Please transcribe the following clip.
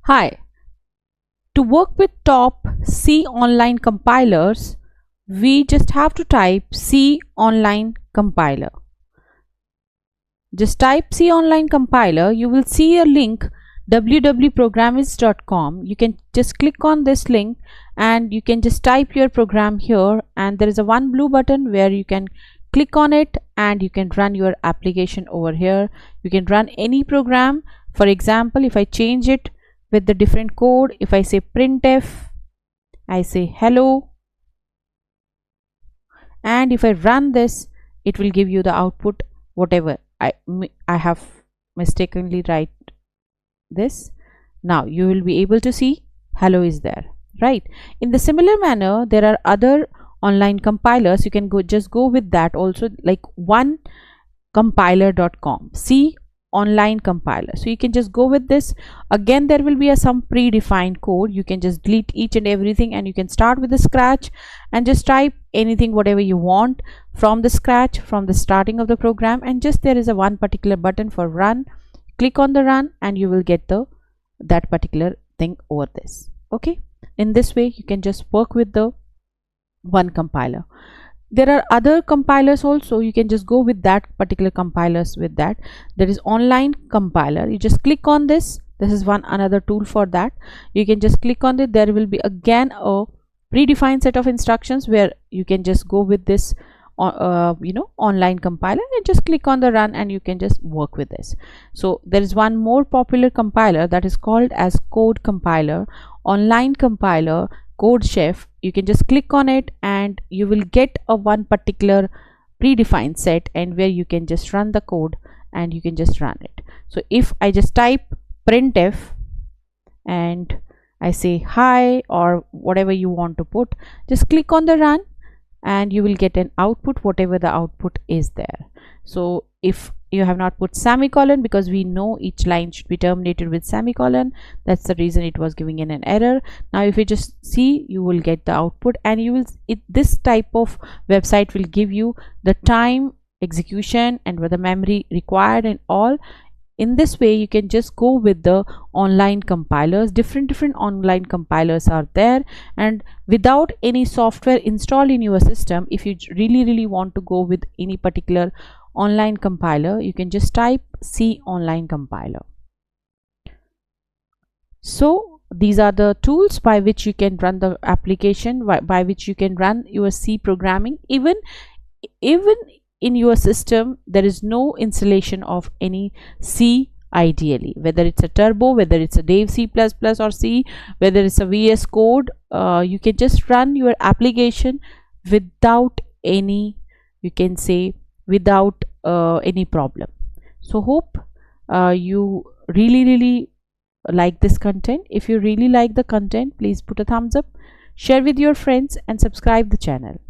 Hi, to work with top C online compilers, we just have to type C online compiler. Just type C online compiler, you will see a link www.programmist.com. You can just click on this link and you can just type your program here, and there is a one blue button where you can click on it and you can run your application over here. You can run any program. For example, if I change it with the different code, if I say printf, I say hello, and if I run this, it will give you the output whatever I have mistakenly write this. Now you will be able to see hello is there, right? In the similar manner, there are other online compilers. You can just go with that also, like onecompiler.com, C online compiler. So you can just go with this. Again, there will be some predefined code. You can just delete each and everything and you can start with the scratch and just type anything whatever you want from the scratch, from the starting of the program, and just there is a one particular button for run. Click on the run and you will get that particular thing over this. Okay, in this way you can just work with the one compiler. There are other compilers also. You can just go with that particular compilers. With that, there is online compiler. You just click on this. This is another tool for that. You can just click on it. There will be again a predefined set of instructions where you can just go with this online compiler and just click on the run and you can just work with this. So there is one more popular compiler that is called as code compiler, online compiler, code chef. You can just click on it and you will get a one particular predefined set and where you can just run the code and you can just run it. So if I just type printf and I say hi or whatever you want to put, just click on the run and you will get an output whatever the output is there. So if you have not put semicolon, because we know each line should be terminated with semicolon, that's the reason it was giving in an error. Now if you just see, you will get the output and you will this type of website will give you the time, execution, and with the memory required and all. In this way you can just go with the online compilers. Different online compilers are there, and without any software installed in your system, if you really want to go with any particular online compiler, you can just type C online compiler. So these are the tools by which you can run the application, by which you can run your C programming. Even in your system there is no installation of any C, ideally, whether it's a turbo, whether it's a Dev C++ or C, whether it's a VS code, you can just run your application without any, you can say, without any problem. So hope you really like this content. If you really like the content, please put a thumbs up, share with your friends and subscribe the channel.